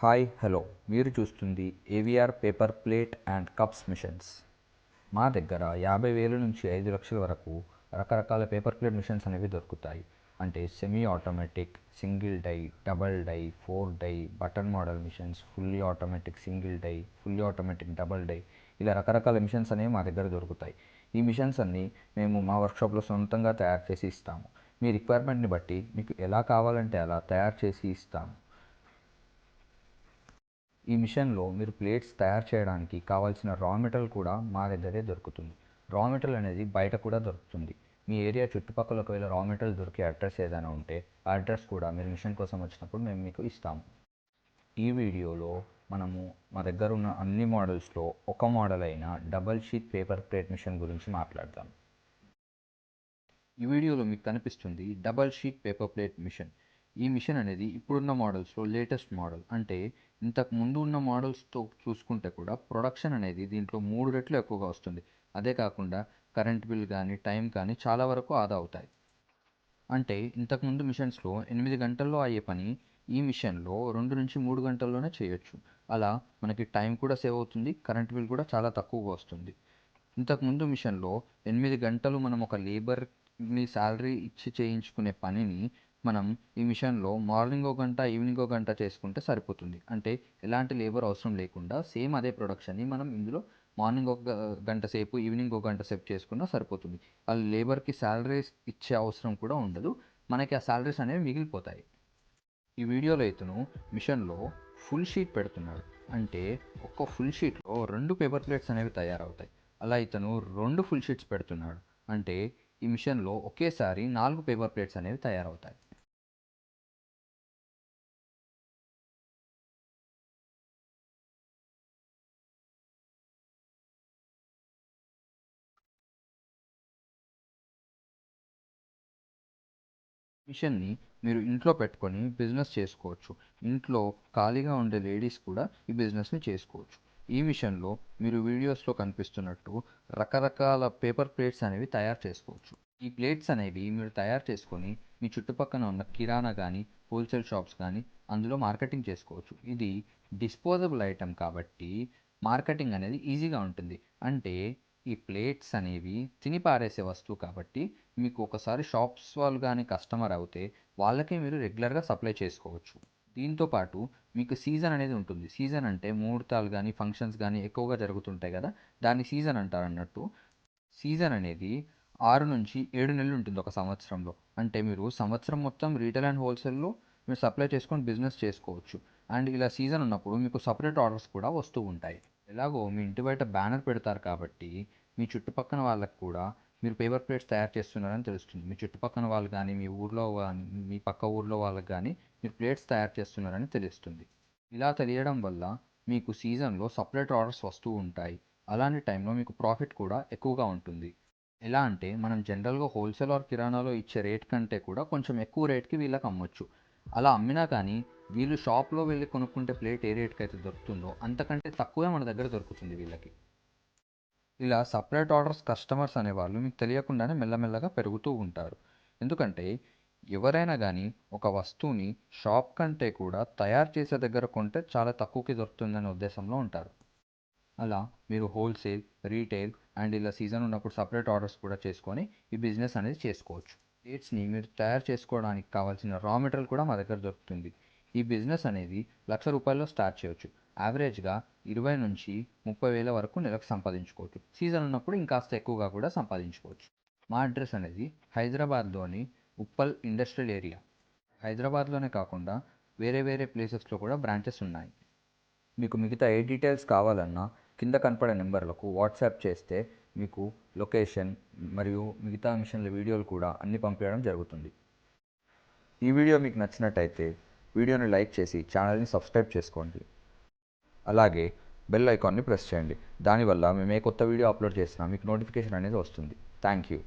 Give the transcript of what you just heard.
Hi hello మీరు చూస్తుంది AVR paper plate and cups machines. మా దగ్గర 50,000 నుంచి 5 లక్షల వరకు రకరకాల పేపర్ ప్లేట్ మిషన్స్ అనేవి దొరుకుతాయి. అంటే semi automatic, single die, double die, 4 die, button model machines, fully automatic single die, fully automatic double die, ఇలా రకరకాల మిషన్స్ అనేవి మా దగ్గర దొరుకుతాయి. ఈ మిషన్స్ అన్నీ మేము మా వర్క్షాప్లో సొంతంగా తయారు చేసి ఇస్తాము. మీ రిక్వైర్మెంట్ని బట్టి మీకు ఎలా కావాలంటే అలా తయారు చేసి ఇస్తాము. ఈ మిషన్లో మీరు ప్లేట్స్ తయారు చేయడానికి కావాల్సిన రా మెటీరియల్ కూడా మా దగ్గరే దొరుకుతుంది. రా మెటీరియల్ అనేది బయట కూడా దొరుకుతుంది. మీ ఏరియా చుట్టుపక్కల ఒకవేళ రా మెటీరియల్ దొరికే అడ్రస్ ఏదైనా ఉంటే ఆ అడ్రస్ కూడా మీరు మిషన్ కోసం వచ్చినప్పుడు మేము మీకు ఇస్తాము. ఈ వీడియోలో మనము మా దగ్గర ఉన్న అన్ని మోడల్స్లో ఒక మోడల్ అయిన double sheet paper plate machine గురించి మాట్లాడదాం. ఈ వీడియోలో మీకు కనిపిస్తుంది double sheet paper plate machine. ఈ మిషన్ అనేది ఇప్పుడున్న మోడల్స్లో లేటెస్ట్ మోడల్. అంటే ఇంతకు ముందు ఉన్న మోడల్స్తో చూసుకుంటే కూడా ప్రొడక్షన్ అనేది దీంట్లో 3 రెట్లు ఎక్కువగా వస్తుంది. అదే కాకుండా కరెంట్ బిల్ కానీ టైం కానీ చాలా వరకు ఆదా అవుతాయి. అంటే ఇంతకుముందు మిషన్స్లో 8 గంటల్లో అయ్యే పని ఈ మిషన్లో 2 నుంచి 3 గంటల్లోనే చేయొచ్చు. అలా మనకి టైం కూడా సేవ్ అవుతుంది, కరెంట్ బిల్ కూడా చాలా తక్కువగా వస్తుంది. ఇంతకుముందు మిషన్లో 8 గంటలు మనం ఒక లేబర్ని శాలరీ ఇచ్చి చేయించుకునే పనిని మనం ఈ మిషన్లో మార్నింగ్ ఒక గంట, ఈవినింగ్ ఒక గంట చేసుకుంటే సరిపోతుంది. అంటే ఎలాంటి లేబర్ అవసరం లేకుండా సేమ్ అదే ప్రొడక్షన్ని మనం ఇందులో మార్నింగ్ ఒక గంట సేపు, ఈవినింగ్ ఒక గంట సేపు చేసుకున్నా సరిపోతుంది. ఆ లేబర్కి శాలరీస్ ఇచ్చే అవసరం కూడా ఉండదు. మనకి ఆ శాలరీస్ అనేవి మిగిలిపోతాయి. ఈ వీడియోలో ఇతను మిషన్లో ఫుల్ షీట్ పెడుతున్నాడు. అంటే ఒక్క ఫుల్ షీట్లో 2 పేపర్ ప్లేట్స్ అనేవి తయారవుతాయి. అలా ఇతను 2 ఫుల్ షీట్స్ పెడుతున్నాడు. అంటే ఈ మిషన్లో ఒకేసారి 4 పేపర్ ప్లేట్స్ అనేవి తయారవుతాయి. మిషన్ని మీరు ఇంట్లో పెట్టుకొని బిజినెస్ చేసుకోవచ్చు. ఇంట్లో ఖాళీగా ఉండే లేడీస్ కూడా ఈ బిజినెస్ని చేసుకోవచ్చు. ఈ మిషన్లో మీరు వీడియోస్లో కనిపిస్తున్నట్టు రకరకాల పేపర్ ప్లేట్స్ అనేవి తయారు చేసుకోవచ్చు. ఈ ప్లేట్స్ అనేవి మీరు తయారు చేసుకొని మీ చుట్టుపక్కల ఉన్న కిరాణా కానీ, హోల్సేల్ షాప్స్ కానీ అందులో మార్కెటింగ్ చేసుకోవచ్చు. ఇది డిస్పోజబుల్ ఐటెం కాబట్టి మార్కెటింగ్ అనేది ఈజీగా ఉంటుంది. అంటే ఈ ప్లేట్స్ అనేవి తిని పారేసే వస్తువు కాబట్టి మీకు ఒకసారి షాప్స్ వాళ్ళు కానీ కస్టమర్ అవుతే వాళ్ళకే మీరు రెగ్యులర్గా సప్లై చేసుకోవచ్చు. దీంతో పాటు మీకు సీజన్ అనేది ఉంటుంది. సీజన్ అంటే ముహూర్తాలు కానీ, ఫంక్షన్స్ కానీ ఎక్కువగా జరుగుతుంటాయి కదా, దాన్ని సీజన్ అంటారు అన్నట్టు. సీజన్ అనేది 6 నుంచి 7 నెలలు ఉంటుంది ఒక సంవత్సరంలో. అంటే మీరు సంవత్సరం మొత్తం రీటైల్ అండ్ హోల్సేల్లో మీరు సప్లై చేసుకొని బిజినెస్ చేసుకోవచ్చు. అండ్ ఇలా సీజన్ ఉన్నప్పుడు మీకు సపరేట్ ఆర్డర్స్ కూడా వస్తూ ఉంటాయి. ఎలాగో మీ ఇంటి బయట బ్యానర్ పెడతారు కాబట్టి మీ చుట్టుపక్కన వాళ్ళకి కూడా మీరు పేపర్ ప్లేట్స్ తయారు చేస్తున్నారని తెలుస్తుంది. మీ చుట్టుపక్కన వాళ్ళు కానీ, మీ ఊర్లో కానీ, మీ పక్క ఊర్లో వాళ్ళకి కానీ మీరు ప్లేట్స్ తయారు చేస్తున్నారని తెలుస్తుంది. ఇలా తెలియడం వల్ల మీకు సీజన్లో సపరేట్ ఆర్డర్స్ వస్తూ ఉంటాయి. అలాంటి టైంలో మీకు ప్రాఫిట్ కూడా ఎక్కువగా ఉంటుంది. ఎలా అంటే మనం జనరల్గా హోల్సేల్ ఆర్ కిరాణాలో ఇచ్చే రేట్ కంటే కూడా కొంచెం ఎక్కువ రేట్కి వీళ్ళకి అమ్మొచ్చు. అలా అమ్మినా కానీ వీళ్ళు షాప్లో వెళ్ళి కొనుక్కుంటే ప్లేట్ ఏ రేట్కి అయితే దొరుకుతుందో అంతకంటే తక్కువే మన దగ్గర దొరుకుతుంది వీళ్ళకి. ఇలా సపరేట్ ఆర్డర్స్ కస్టమర్స్ అనేవాళ్ళు మీకు తెలియకుండానే మెల్లమెల్లగా పెరుగుతూ ఉంటారు. ఎందుకంటే ఎవరైనా కానీ ఒక వస్తువుని షాప్ కంటే కూడా తయారు చేసే దగ్గర కొంటే చాలా తక్కువకి దొరుకుతుందనే ఉద్దేశంలో ఉంటారు. అలా మీరు హోల్సేల్, రీటైల్ అండ్ ఇలా సీజన్ ఉన్నప్పుడు సపరేట్ ఆర్డర్స్ కూడా చేసుకొని ఈ బిజినెస్ అనేది చేసుకోవచ్చు. ప్లేట్స్ని మీరు తయారు చేసుకోవడానికి కావాల్సిన రా మెటీరియల్ కూడా మా దగ్గర దొరుకుతుంది. ఈ బిజినెస్ అనేది ₹1,00,000 స్టార్ట్ చేయొచ్చు. యావరేజ్గా 20 నుంచి 30,000 వరకు నెలకు సంపాదించుకోవచ్చు. సీజన్ ఉన్నప్పుడు ఇంకాస్త ఎక్కువగా కూడా సంపాదించుకోవచ్చు. మా అడ్రస్ అనేది హైదరాబాద్లోని ఉప్పల్ ఇండస్ట్రియల్ ఏరియా. హైదరాబాద్లోనే కాకుండా వేరే వేరే ప్లేసెస్లో కూడా బ్రాంచెస్ ఉన్నాయి. మీకు మిగతా ఏ డీటెయిల్స్ కావాలన్నా కింద కనపడే నెంబర్లకు వాట్సాప్ చేస్తే మీకు లొకేషన్ మరియు మిగతా మిషన్ల వీడియోలు కూడా అన్నీ పంపించడం జరుగుతుంది. ఈ వీడియో మీకు నచ్చినట్టయితే వీడియోని లైక్ చేసి ఛానల్ని సబ్స్క్రైబ్ చేసుకోండి. అలాగే బెల్ ఐకాన్ని ప్రెస్ చేయండి. దానివల్ల మేము ఏ కొత్త వీడియో అప్లోడ్ చేసినా మీకు నోటిఫికేషన్ అనేది వస్తుంది. Thank you.